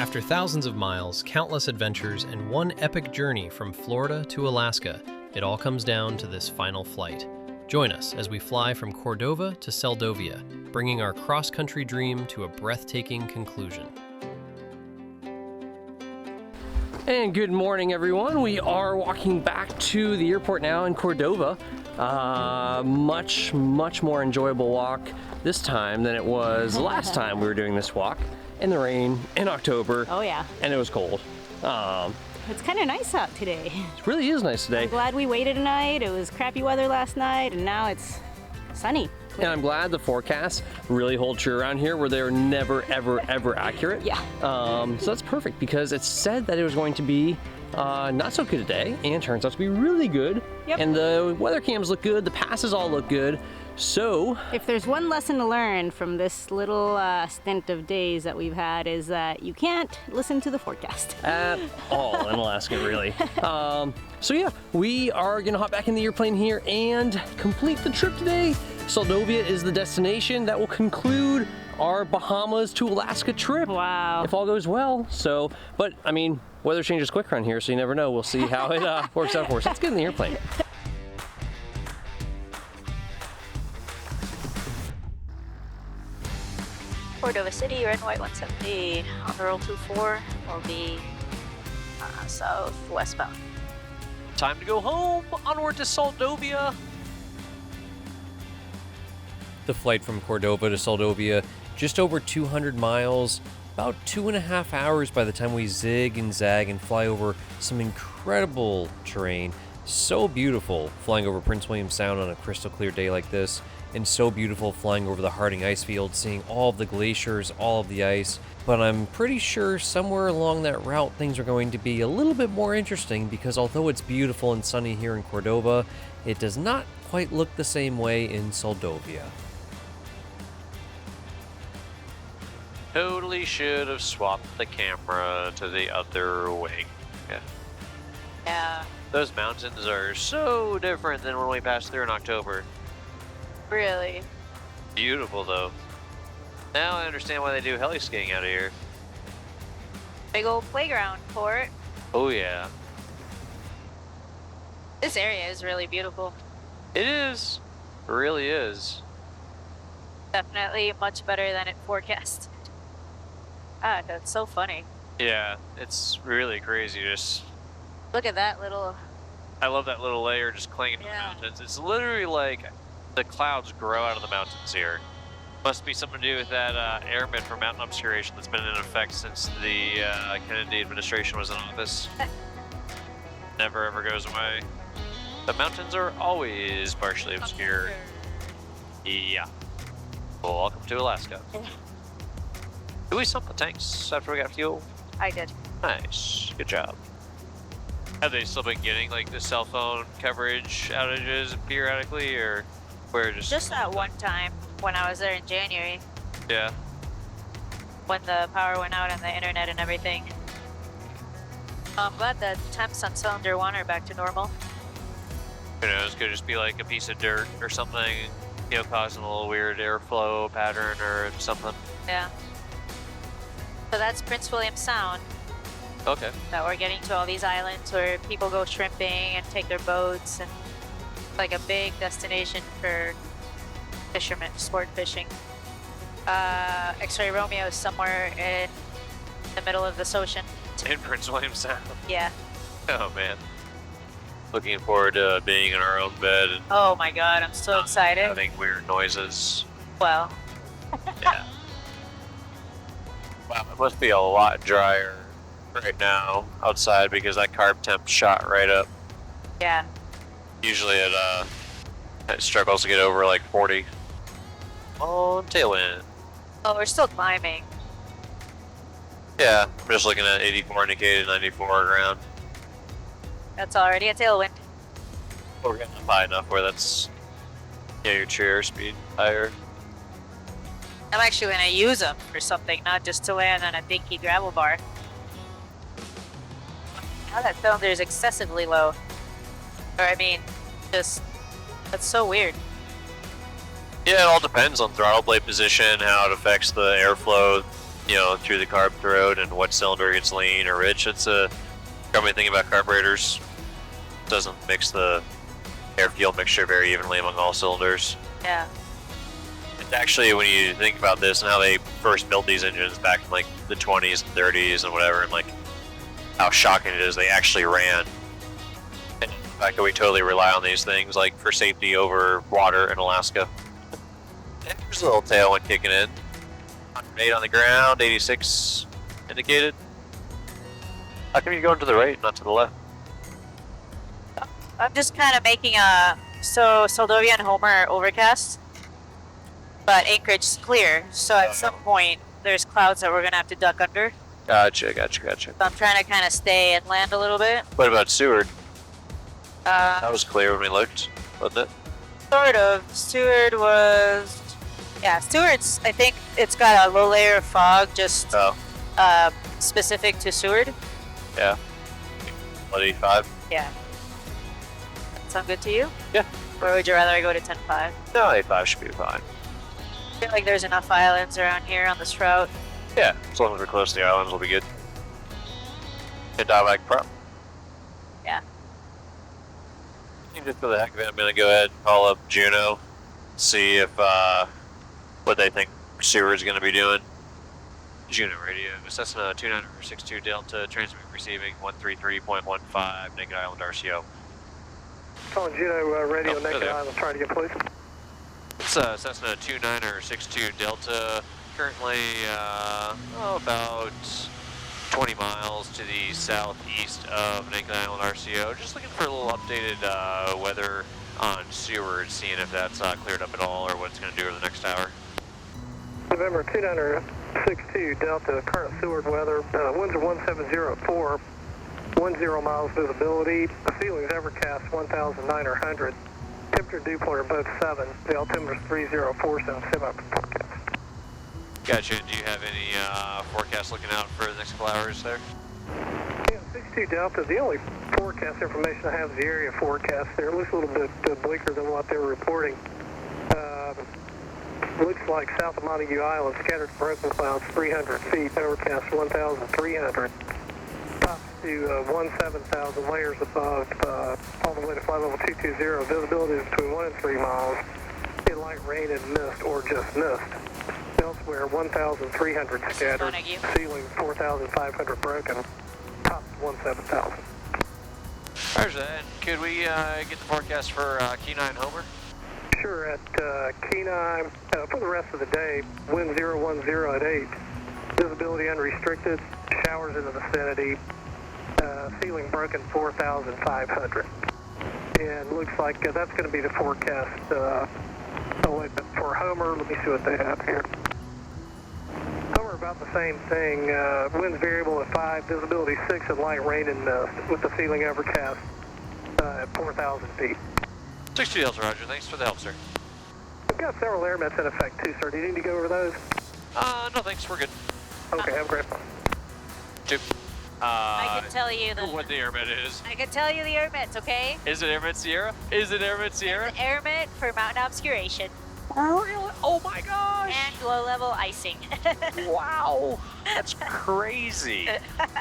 After thousands of miles, countless adventures, and one epic journey from Florida to Alaska, it all comes down to this final flight. Join us as we fly from Cordova to Seldovia, bringing our cross-country dream to a breathtaking conclusion. And good morning, everyone. We are walking back to the airport now in Cordova. Much more enjoyable walk this time than it was the last time we were doing this walk in the rain in October. Oh yeah. And it was cold. It's kind of nice out today. It really is nice today. I'm glad we waited a night. It was crappy weather last night, and now it's sunny. And I'm glad the forecasts really hold true around here, where they're never, ever accurate. Yeah. So that's perfect, because it said that it was going to be not so good today, and it turns out to be really good. Yep. And the weather cams look good, the passes all look good. So if there's one lesson to learn from this little stint of days that we've had, is that you can't listen to the forecast at all in Alaska, really. So yeah, we are gonna hop back in the airplane here and complete the trip today. Seldovia is the destination that will conclude our Bahamas to Alaska trip. Wow. If all goes well. So, but I mean, weather changes quick around here, so you never know. We'll see how it works out for us. Let's get in the airplane. Cordova City, red and white 170 on the roll 24 will be southwestbound. Time to go home, onward to Seldovia. The flight from Cordova to Seldovia, just over 200 miles, about 2.5 hours by the time we zig and zag and fly over some incredible terrain. So beautiful flying over Prince William Sound on a crystal clear day like this, and so beautiful flying over the Harding ice field, seeing all of the glaciers, all of the ice. But I'm pretty sure somewhere along that route things are going to be a little bit more interesting, because although it's beautiful and sunny here in Cordova, it does not quite look the same way in Seldovia. Totally should have swapped the camera to the other wing. Yeah, Those mountains are so different than when we passed through in October. really. Beautiful though. Now I understand why they do heli skiing out of here. Big old playground for it. Oh yeah. This area is really beautiful. It is. It really is. Definitely much better than it forecasted. Ah, that's so funny. Yeah, it's really crazy. Just, Look at that little. I love that little layer just clinging to the Yeah. mountains. It's literally like the clouds grow out of the mountains here. Must be something to do with that airman for mountain obscuration that's been in effect since the Kennedy administration was in office. Never ever goes away. The mountains are always partially obscured. Yeah. Well, welcome to Alaska. Did we sump the tanks after we got fuel? I did. Nice. Good job. Have they still been getting like the cell phone coverage outages periodically, or where Just that one time when I was there in January, Yeah. when the power went out and the internet and everything. I'm glad that temps on cylinder 1 are back to normal. Who knows? Could just be like a piece of dirt or something, you know, causing a little weird airflow pattern or something. Yeah. So that's Prince William Sound, Okay. that we're getting to all these islands where people go shrimping and take their boats, and like a big destination for fishermen, sport fishing. X-Ray Romeo is somewhere in the middle of this ocean. In Prince William Sound. Yeah. Oh man. Looking forward to being in our own bed and Oh my god, I'm so excited. having weird noises. Well, Yeah. Wow, it must be a lot drier right now outside because that carb temp shot right up. yeah. Usually it struggles to get over like 40. On tailwind. Oh, we're still climbing. Yeah, I'm just looking at 84 indicated, 94 ground. That's already a tailwind. We're getting up high enough where that's, yeah, your true airspeed higher. I'm actually going to use them for something, not just to land on a dinky gravel bar. Now that cylinder is excessively low. Or I mean, just, that's so weird. Yeah, it all depends on throttle blade position, how it affects the airflow you know, through the carb throat and what cylinder gets lean or rich. It's a common thing about carburetors. Doesn't mix the air fuel mixture very evenly among all cylinders. Yeah. And actually, when you think about this and how they first built these engines back in like the 20s and 30s and whatever, and like how shocking it is they actually ran. And the fact that we totally rely on these things like for safety over water in Alaska. And there's a little tailwind kicking in. 108 on the ground, 86 indicated. How come you're going to the right, not to the left? I'm just kind of making a, so Seldovia and Homer are overcast, but Anchorage is clear. So at some point, there's clouds that we're going to have to duck under. Gotcha. So I'm trying to kind of stay and land a little bit. What about Seward? That was clear when we looked, wasn't it? Sort of. Seward was, yeah, Seward's, I think it's got a low layer of fog, just specific to Seward. Yeah. What, 85? Yeah. Sound good to you? Yeah. Or would you rather I go to 10.5? No, 85 should be fine. I feel like there's enough islands around here on this route. Yeah, as long as we're close to the islands, we'll be good. And dial back prop. Yeah. Just for the heck of it, I'm going to go ahead and call up Juno, see if what they think Seward's going to be doing. Juno radio, Cessna 2962 Delta, transmitting receiving 133.15, Naked Island RCO. Calling Juno radio, Naked there. Island, trying to get police. It's Cessna 2962 Delta, currently about 20 miles to the southeast of Naked Island RCO. Just looking for a little updated weather on Seward, seeing if that's cleared up at all or what it's going to do over the next hour. November 2962 Delta, current Seward weather, winds are 170 at 10 miles visibility, the ceiling's overcast 1,900, temperature dew point are both 7, the altimeter's 3047, semi-forecast. Gotcha. Do you have any forecast looking out for the next couple hours there? Yeah, 62 Delta, the only forecast information I have is the area forecast there. It looks a little bit bleaker than what they were reporting. Looks like south of Montague Island, scattered broken clouds 300 feet, overcast 1,300. Tops to 17,000 layers above, all the way to flight level 220. Visibility is between 1 and 3 miles. In light rain and mist or just mist. Elsewhere, 1,300 scattered. Montague. Ceiling 4,500 broken. Tops 17,000. Roger that. And could we get the forecast for Kenai and Homer? Sure, at Kenai, for the rest of the day, wind 010 at 8. Visibility unrestricted, showers in the vicinity, ceiling broken 4,500. And looks like that's going to be the forecast. For Homer, let me see what they have here. Homer about the same thing, winds variable at 5, visibility 6 and light rain and mist, with the ceiling overcast at 4,000 feet. 62 Delta, Roger. Thanks for the help, sir. We've got several airmets in effect too, sir. Do you need to go over those? No thanks. We're good. Okay, have a great one. Two. I can tell you What the airmet is. I can tell you the airmets, okay? Is it Airmet Sierra? Is it Airmet Sierra? It's an airmet for mountain obscuration Really? Oh my gosh! and low-level icing. Wow! That's crazy.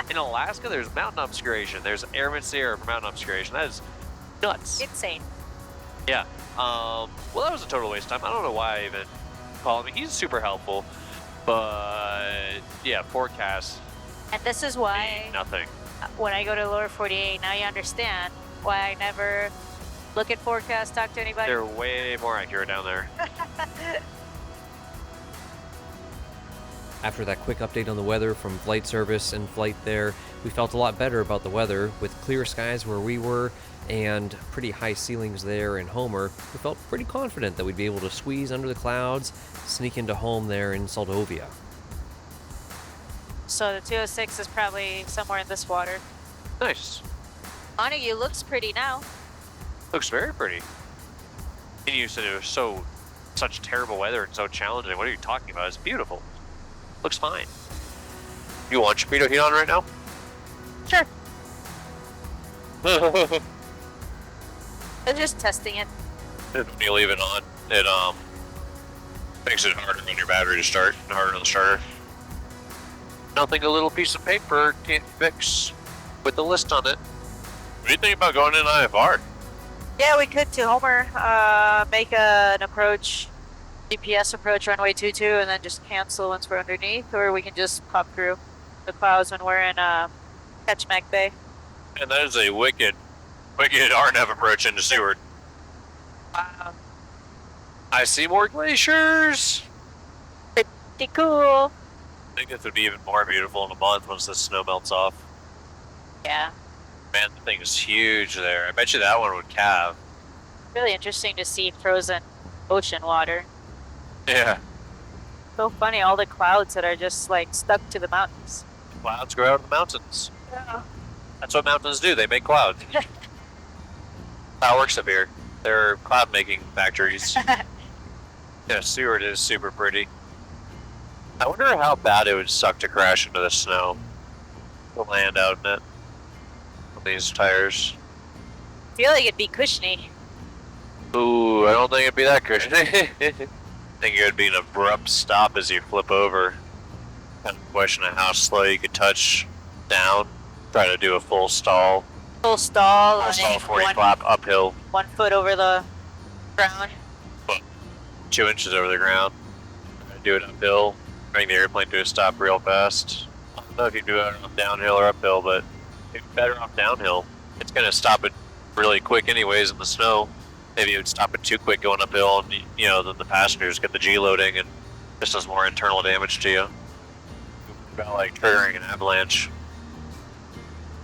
In Alaska, there's mountain obscuration. There's Airmet Sierra for mountain obscuration. That is nuts. Insane. Yeah. Well, that was a total waste of time. I don't know why I even called him. He's super helpful. But, yeah, forecast. And this is why Nothing. when I go to lower 48, now you understand why I never look at forecasts, talk to anybody. They're way more accurate down there. After that quick update on the weather from flight service and flight there, we felt a lot better about the weather. With clear skies where we were and pretty high ceilings there in Homer, we felt pretty confident that we'd be able to squeeze under the clouds, sneak into home there in Seldovia. So the 206 is probably somewhere in this water. Nice. Montague looks pretty now. Looks very pretty. And you said it was such terrible weather and so challenging. What are you talking about? It's beautiful. Looks fine. You want your speedo heat on right now? Sure. I'm just testing it. When you leave it on, it makes it harder on your battery to start and harder on the starter. nothing a little piece of paper can't fix with the list on it. What do you think about going in IFR? Yeah, we could to Homer, make an approach, GPS approach runway 22, and then just cancel once we're underneath, or we can just pop through the clouds when we're in Kachemak Bay. And that is a wicked RNAV approach into Seward. Wow, I see more glaciers. pretty cool. I think this would be even more beautiful in a month once the snow melts off. Yeah, Man, the thing is huge there. I bet you that one would calve. really interesting to see frozen ocean water. Yeah. So funny, all the clouds that are just like stuck to the mountains. Clouds grow out of the mountains. Yeah. That's what mountains do. They make clouds. How it works up here. They're cloud making factories. Yeah, Seward is super pretty. I wonder how bad it would suck to crash into the snow. To land out in it. On these tires. I feel like it'd be cushiony. Ooh, I don't think it'd be that cushiony. I think it would be an abrupt stop as you flip over. Kind of question of how slow you could touch down. Try to do a full stall. Full stall, Full and stall then 40 flap uphill. 1 foot over the ground. 2 inches over the ground. Try to do it uphill. Bring the airplane to a stop real fast. I don't know if you do it on downhill or uphill, but it's better off downhill. It's going to stop it really quick anyways in the snow. Maybe it would stop it too quick going uphill, and then the passengers get the G loading and just does more internal damage to you. About like triggering an avalanche.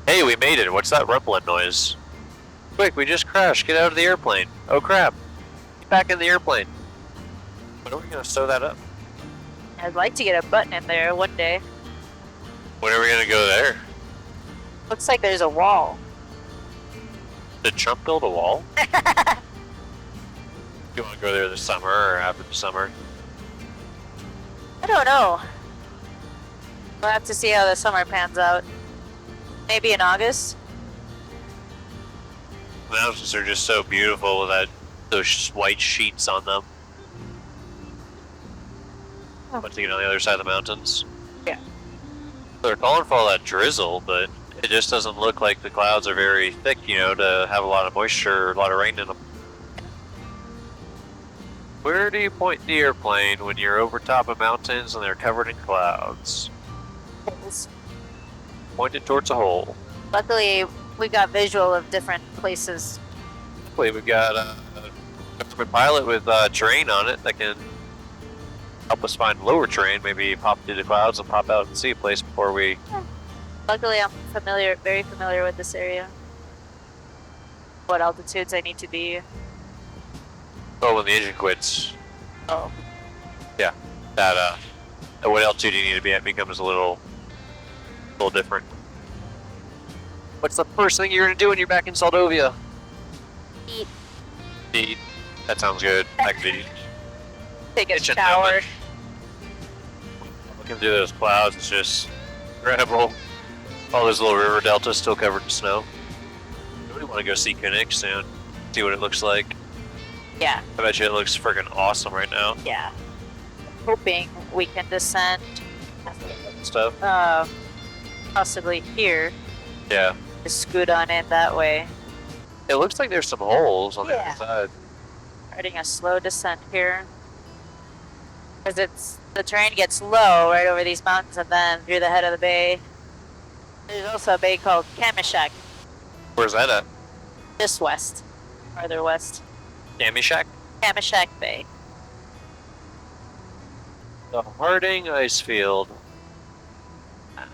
Hey, we made it. What's that rumbling noise? Quick, we just crashed. Get out of the airplane. Oh crap. Get back in the airplane. When are we going to sew that up? I'd like to get a button in there one day. When are we going to go there? Looks like there's a wall. Did Trump build a wall? You want to go there this summer or after the summer? I don't know. We'll have to see how the summer pans out. Maybe in August. The mountains are just so beautiful with those white sheets on them. Oh. Once you get on the other side of the mountains. Yeah. They're calling for all that drizzle, but it just doesn't look like the clouds are very thick, to have a lot of moisture or a lot of rain in them. Where do you point the airplane when you're over top of mountains and they're covered in clouds? Point it towards a hole. Luckily, we got visual of different places. Luckily, we've got a government pilot with terrain on it that can help us find lower terrain, maybe pop through the clouds and pop out and see a place before we... Luckily, I'm very familiar with this area. What altitudes I need to be. Oh, when the engine quits. Oh. Yeah. That, what altitude you need to be at becomes a little different. What's the first thing you're going to do when you're back in Seldovia? Eat. Eat. That sounds good. I could eat. Take a Kitchen shower. moment. Looking through those clouds, it's just incredible. All those little river deltas still covered in snow. I really want to go see Kachemak soon. See what it looks like. Yeah, I bet you it looks freaking awesome right now. yeah. Hoping we can descend, Stuff. possibly here. Yeah. Just scoot on in that way. It looks like there's some holes on the Yeah. other side. Starting a slow descent here. Because the terrain gets low right over these mountains and then through the head of the bay. There's also a bay called Kachemak, Where's that at? just west, farther west. Kachemak? Kachemak Bay. The Harding ice field.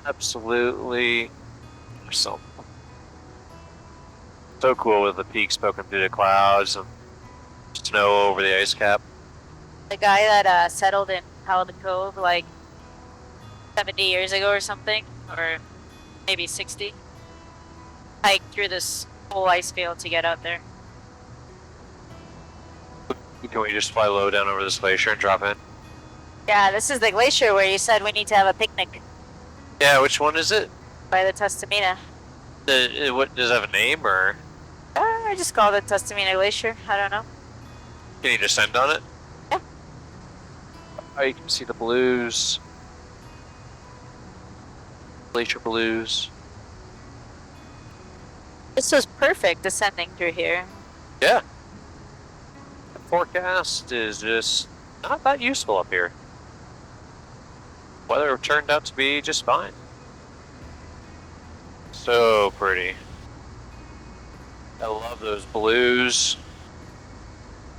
Absolutely awesome. So cool with the peaks poking through the clouds and snow over the ice cap. The guy that settled in Paladin Cove like 70 years ago or something, or maybe 60, hiked through this whole ice field to get out there. Can we just fly low down over this glacier and drop in? Yeah, this is the glacier where you said we need to have a picnic Yeah, which one is it? by the Tustamina. What does it have a name or I just called it Tustamina Glacier. I don't know. can you descend on it? Yeah. Oh, you can see the blues. Glacier Blues. This was perfect descending through here. Yeah. The forecast is just not that useful up here. Weather turned out to be just fine. So pretty. I love those blues.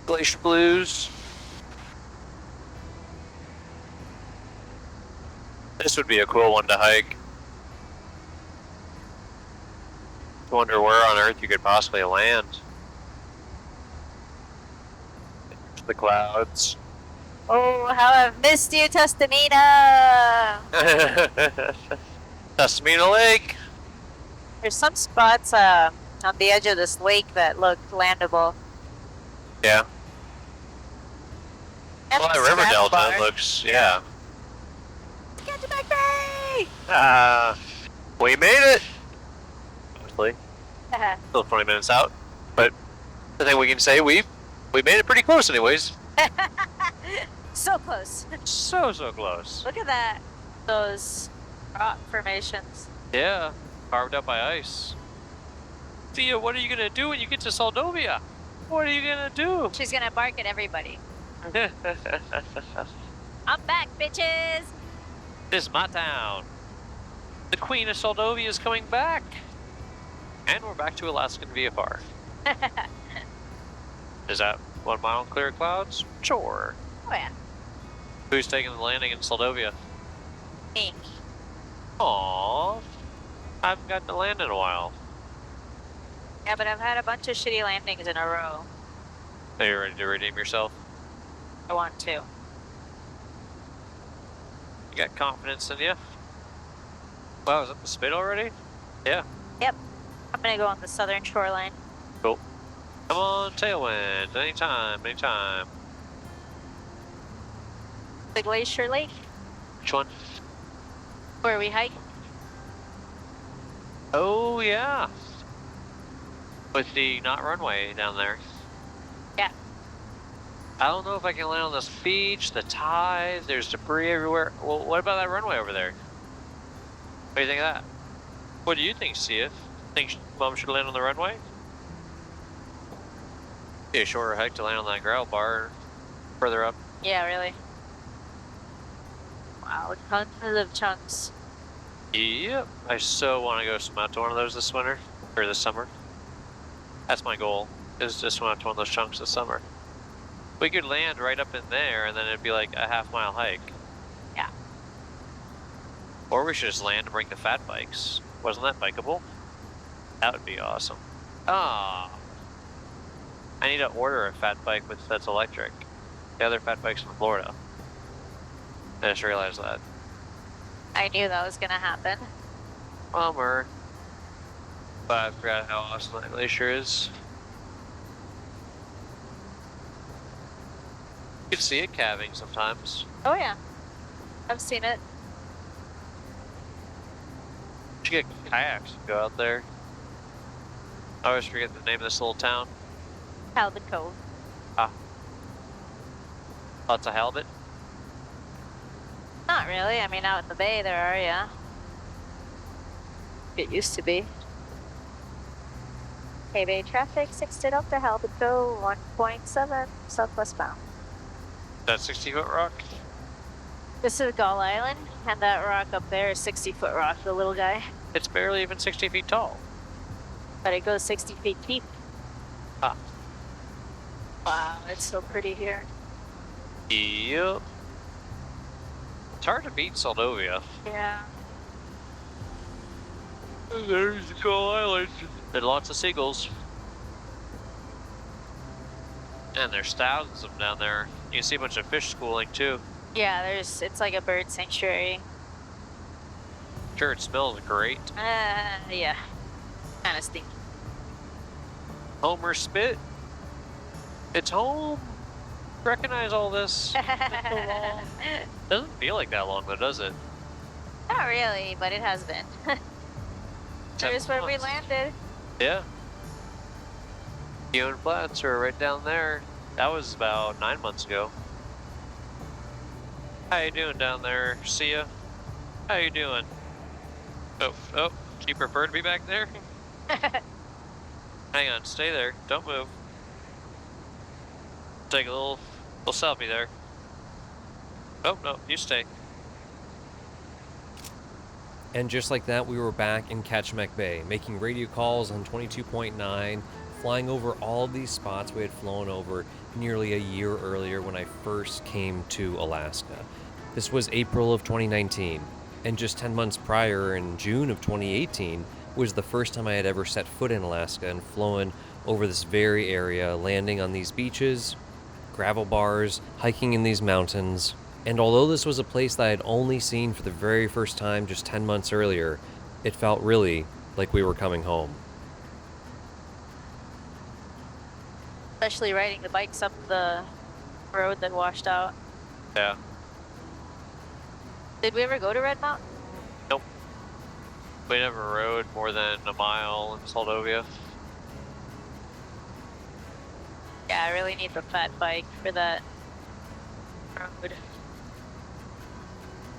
Glacier Blues. This would be a cool one to hike. I wonder where on Earth you could possibly land. The clouds. Oh, how I've missed you, Tustamina! Tustamina Lake. There's some spots on the edge of this lake that look landable. Yeah. And Well, the that river scratch delta bar. looks, yeah. Kachemak Bay! We made it! Mostly. Still 20 minutes out. But I think we can say we made it pretty close anyways. So close. So close. Look at that. Those rock formations. Yeah. Carved out by ice. Thea, what are you gonna do when you get to Seldovia? What are you gonna do? She's gonna bark at everybody. I'm back, bitches! This is my town. The Queen of Seldovia is coming back. And we're back to Alaskan VFR. Is that 1 mile clear of clouds? Sure. Oh yeah. Who's taking the landing in Seldovia? Me. Aww. I haven't gotten to land in a while. Yeah, but I've had a bunch of shitty landings in a row. Are you ready to redeem yourself? I want to. You got confidence in you? Wow, is that the spit already? Yeah. Yep. I'm gonna go on the southern shoreline. Cool. Come on, tailwind. Anytime. The Glacier Lake, Which one? where we hike. Oh, yeah. With the not runway down there. Yeah. I don't know if I can land on this beach, the tide, there's debris everywhere. Well, what about that runway over there? What do you think of that? What do you think, Sia? Think Mom should land on the runway? Be a shorter hike to land on that gravel bar further up. Yeah, really. Wow, tons of chunks. Yep. I so want to go swim out to one of those this winter, or this summer. That's my goal, is to swim out to one of those chunks this summer. We could land right up in there, and then it'd be like a half-mile hike. Yeah. Or we should just land and bring the fat bikes. Wasn't that bikeable? That would be awesome. Ah. I need to order a fat bike that's electric. The other fat bike's from Florida. I just realized that. I knew that was gonna happen. Bummer. But I forgot how awesome that glacier is. You can see it calving sometimes. Oh yeah. I've seen it. You should get kayaks and go out there. I always forget the name of this little town. Halibut Cove. Lots of halibut. Not really. I mean, out in the bay there are, yeah. It used to be. Hey, bay traffic, 6 up to Halibut Cove, 1.7 southwest bound. That 60-foot rock? This is Gull Island, and that rock up there is 60-foot rock, the little guy. It's barely even 60 feet tall. But it goes 60 feet deep. Ah. Wow, it's so pretty here. Yep. It's hard to beat Seldovia. Yeah. There's the Gull Island. There's lots of seagulls. And there's thousands of them down there. You can see a bunch of fish schooling too. Yeah, it's like a bird sanctuary. Sure, it smells great. Yeah. Kinda stinky. Homer spit. It's home. Recognize all this. Doesn't feel like that long though, does it? Not really, but it has been. There's where we landed. Yeah. Keown Flats are right down there. That was about 9 months ago. How you doing down there, Sia? How you doing? Oh, do you prefer to be back there? Hang on, stay there. Don't move. Take a little selfie there. Oh, no, you stay. And just like that, we were back in Kachemak Bay, making radio calls on 22.9, flying over all of these spots we had flown over nearly a year earlier when I first came to Alaska. This was April of 2019, and just 10 months prior, in June of 2018, was the first time I had ever set foot in Alaska and flown over this very area, landing on these beaches, gravel bars, hiking in these mountains. And although this was a place that I had only seen for the very first time just 10 months earlier, it felt really like we were coming home. Especially riding the bikes up the road that washed out. Yeah. Did we ever go to Red Mountain? Nope. We never rode more than a mile in Seldovia. Yeah, I really need the fat bike for that road.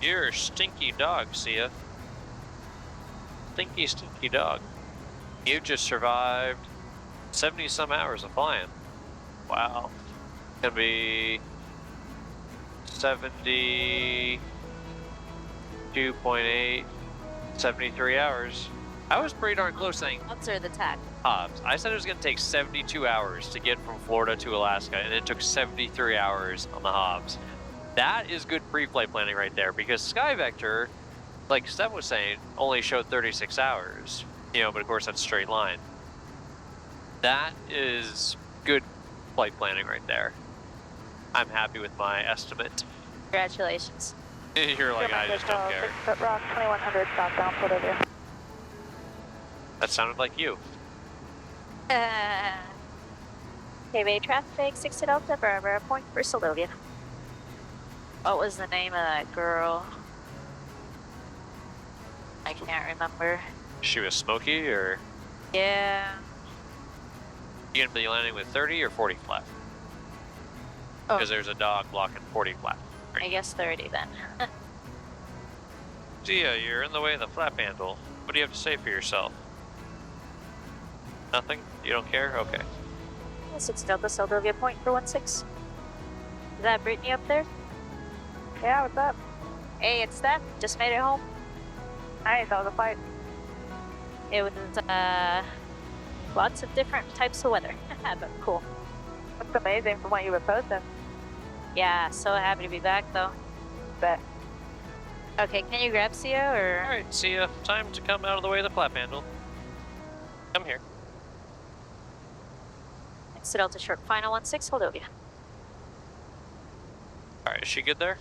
You're a stinky dog, Sia. Stinky dog. You just survived 70 some hours of flying. Wow. Gonna be 72.8, 73 hours. I was pretty darn close saying What's the tack? Hobbs. I said it was gonna take 72 hours to get from Florida to Alaska, and it took 73 hours on the Hobbs. That is good pre-flight planning right there, because SkyVector, like Steph was saying, only showed 36 hours. You know, but of course that's straight line. That is good flight planning right there. I'm happy with my estimate. Congratulations. You're like, I just don't care. 6 foot rock, 2100 southbound Seldovia. That sounded like you. Bay traffic, 6 to Delta, Barbara, point for Seldovia. What was the name of that girl? I can't remember. She was smoky, or Yeah. you gonna be landing with 30 or 40 flat? Oh, Because there's a dog blocking 40 flat. I guess 30 then. Gia, you're in the way of the flap handle. What do you have to say for yourself? Nothing? You don't care? Okay. 6 Delta, Seldovia, point for 16. Is that Brittany up there? Yeah, what's up? Hey, it's Steph. Just made it home. Nice, how was the flight? It was, lots of different types of weather. But cool. Looks amazing from what you were posting. Yeah, so happy to be back though. Bet. Okay, can you grab Sia or? Alright, Sia, time to come out of the way of the flap handle. Come here. Next to Delta short, final 16, Seldovia. Alright, is she good there?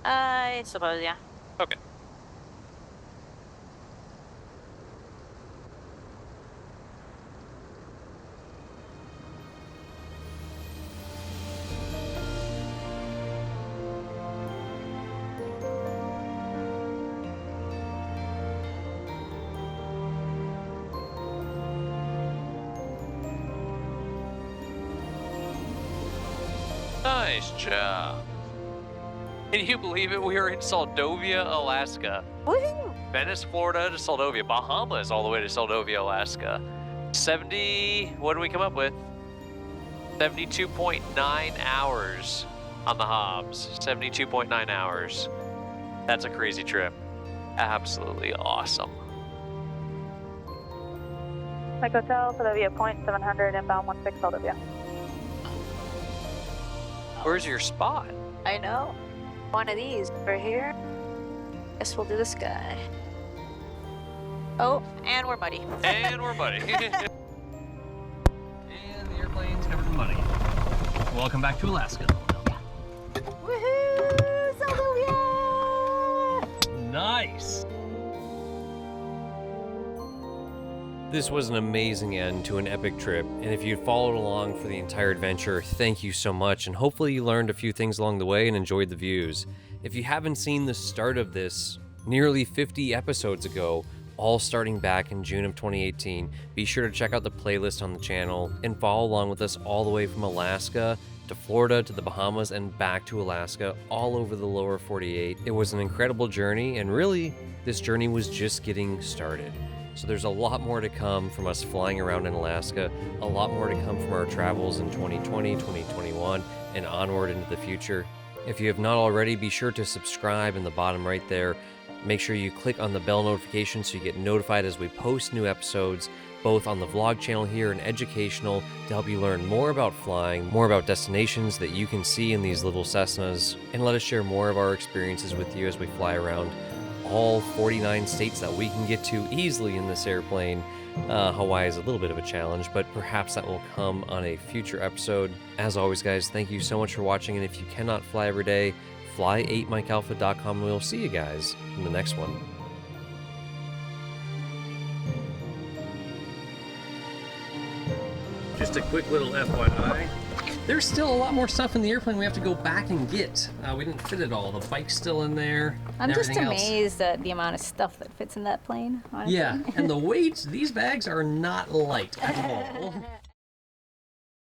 I suppose, yeah. Okay. Nice job. Can you believe it? We were in Seldovia, Alaska. Woohoo! Venice, Florida to Seldovia. Bahamas all the way to Seldovia, Alaska. 70, what did we come up with? 72.9 hours on the Hobbs. 72.9 hours. That's a crazy trip. Absolutely awesome. Mike Hotel, Seldovia, point 700, inbound 16 Seldovia. Where's your spot? I know. One of these over here. Guess we'll do this guy. Oh, and we're muddy. And we're buddy. And the airplane's covered in money. Welcome back to Alaska. Woohoo! Seldovia! Nice! This was an amazing end to an epic trip, and if you followed along for the entire adventure, thank you so much, and hopefully you learned a few things along the way and enjoyed the views. If you haven't seen the start of this nearly 50 episodes ago, all starting back in June of 2018, be sure to check out the playlist on the channel and follow along with us all the way from Alaska to Florida, to the Bahamas, and back to Alaska, all over the lower 48. It was an incredible journey, and really, this journey was just getting started. So there's a lot more to come from us flying around in Alaska, a lot more to come from our travels in 2020, 2021, and onward into the future. If you have not already, be sure to subscribe in the bottom right there. Make sure you click on the bell notification so you get notified as we post new episodes, both on the vlog channel here and educational, to help you learn more about flying, more about destinations that you can see in these little Cessnas, and let us share more of our experiences with you as we fly around all 49 states that we can get to easily in this airplane. Hawaii is a little bit of a challenge, but perhaps that will come on a future episode. As always, guys, thank you so much for watching, and if you cannot fly every day, fly8mikealpha.com, and we'll see you guys in the next one. Just a quick little FYI. There's still a lot more stuff in the airplane we have to go back and get. We didn't fit it all. The bike's still in there. I'm just everything else. amazed at the amount of stuff that fits in that plane, honestly. Yeah, and the weights, these bags are not light at all.